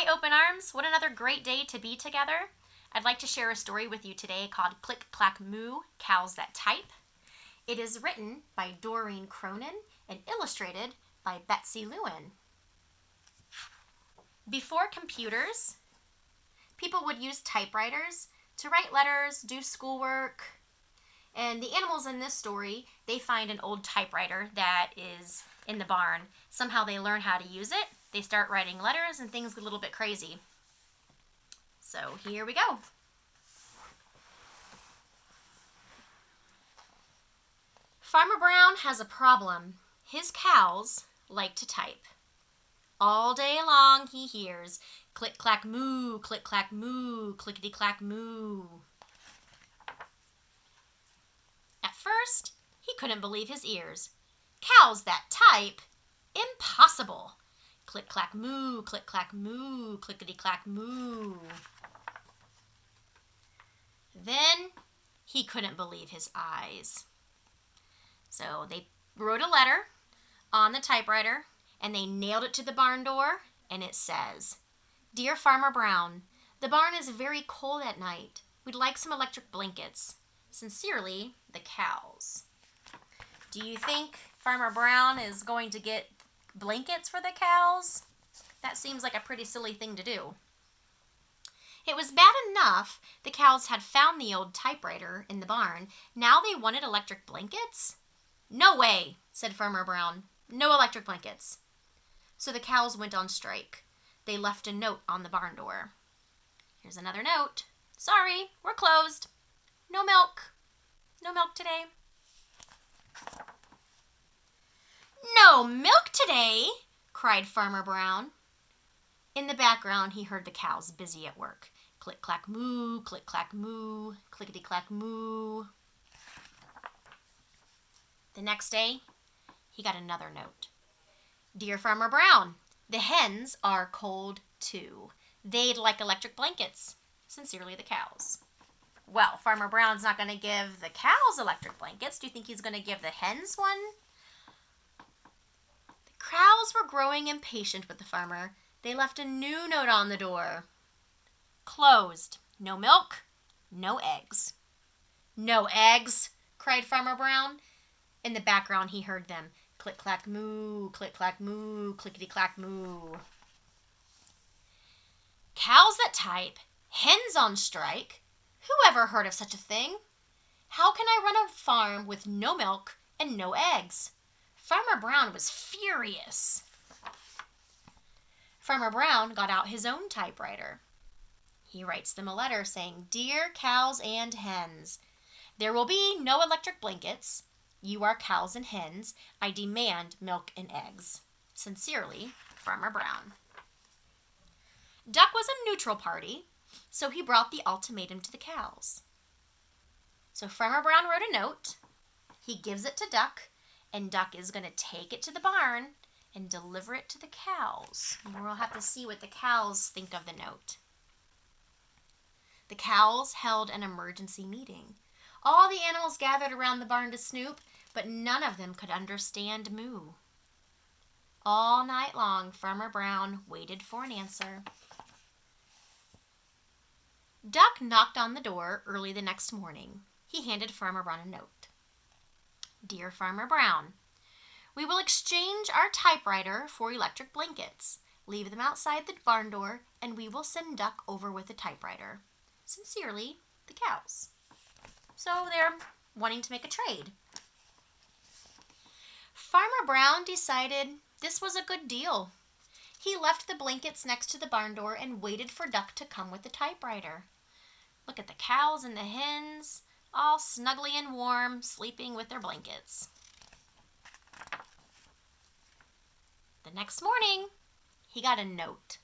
Hi, Open Arms. What another great day to be together. I'd like to share a story with you today called Click, Clack, Moo, Cows That Type. It is written by Doreen Cronin and illustrated by Betsy Lewin. Before computers, people would use typewriters to write letters, do schoolwork, and the animals in this story, they find an old typewriter that is in the barn. Somehow they learn how to use it. They start writing letters and things get a little bit crazy. So here we go. Farmer Brown has a problem. His cows like to type. All day long he hears click, clack, moo, click, clack, moo, clickety, clack, moo. At first, he couldn't believe his ears. Cows that type? Impossible! Click, clack, moo, click, clack, moo, clickety, clack, moo. Then he couldn't believe his eyes. So they wrote a letter on the typewriter and they nailed it to the barn door, and it says, "Dear Farmer Brown, the barn is very cold at night. We'd like some electric blankets. Sincerely, the cows." Do you think Farmer Brown is going to get blankets for the cows? That seems like a pretty silly thing to do. It was bad enough the cows had found the old typewriter in the barn. Now they wanted electric blankets? "No way," said Farmer Brown. "No electric blankets." So the cows went on strike. They left a note on the barn door. Here's another note. "Sorry, we're closed. No milk. No milk today." "No milk today!" cried Farmer Brown. In the background, he heard the cows busy at work. Click, clack, moo, click, clack, moo, clickety, clack, moo. The next day, he got another note. "Dear Farmer Brown, the hens are cold too. They'd like electric blankets. Sincerely, the cows." Well, Farmer Brown's not going to give the cows electric blankets. Do you think he's going to give the hens one? The cows were growing impatient with the farmer. They left a new note on the door. "Closed. No milk, no eggs." "No eggs!" cried Farmer Brown. In the background, he heard them. Click, clack, moo, click, clack, moo, clickety, clack, moo. Cows that type, hens on strike. Who ever heard of such a thing? How can I run a farm with no milk and no eggs? Farmer Brown was furious. Farmer Brown got out his own typewriter. He writes them a letter saying, "Dear cows and hens, there will be no electric blankets. You are cows and hens. I demand milk and eggs. Sincerely, Farmer Brown." Duck was a neutral party, so he brought the ultimatum to the cows. So Farmer Brown wrote a note. He gives it to Duck, and Duck is going to take it to the barn and deliver it to the cows. We'll have to see what the cows think of the note. The cows held an emergency meeting. All the animals gathered around the barn to snoop, but none of them could understand moo. All night long, Farmer Brown waited for an answer. Duck knocked on the door early the next morning. He handed Farmer Brown a note. "Dear Farmer Brown, we will exchange our typewriter for electric blankets. Leave them outside the barn door, and we will send Duck over with the typewriter. Sincerely, the cows." So they're wanting to make a trade. Farmer Brown decided this was a good deal. He left the blankets next to the barn door and waited for Duck to come with the typewriter. Look at the cows and the hens, all snuggly and warm, sleeping with their blankets. The next morning, he got a note.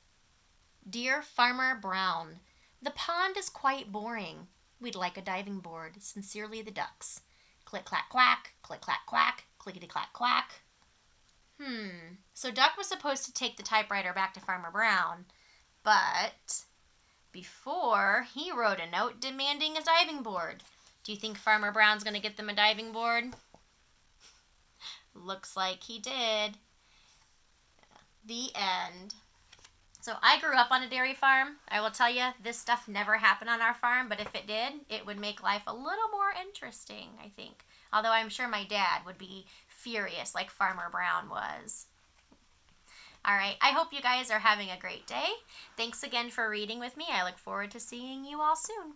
"Dear Farmer Brown, the pond is quite boring. We'd like a diving board. Sincerely, the ducks. Click, clack, quack, click, clack, quack, clickety, clack, quack." So Duck was supposed to take the typewriter back to Farmer Brown, but before he wrote a note demanding a diving board. Do you think Farmer Brown's going to get them a diving board? Looks like he did. The end. So I grew up on a dairy farm. I will tell you, this stuff never happened on our farm, but if it did, it would make life a little more interesting, I think. Although I'm sure my dad would be furious like Farmer Brown was. All right, I hope you guys are having a great day. Thanks again for reading with me. I look forward to seeing you all soon.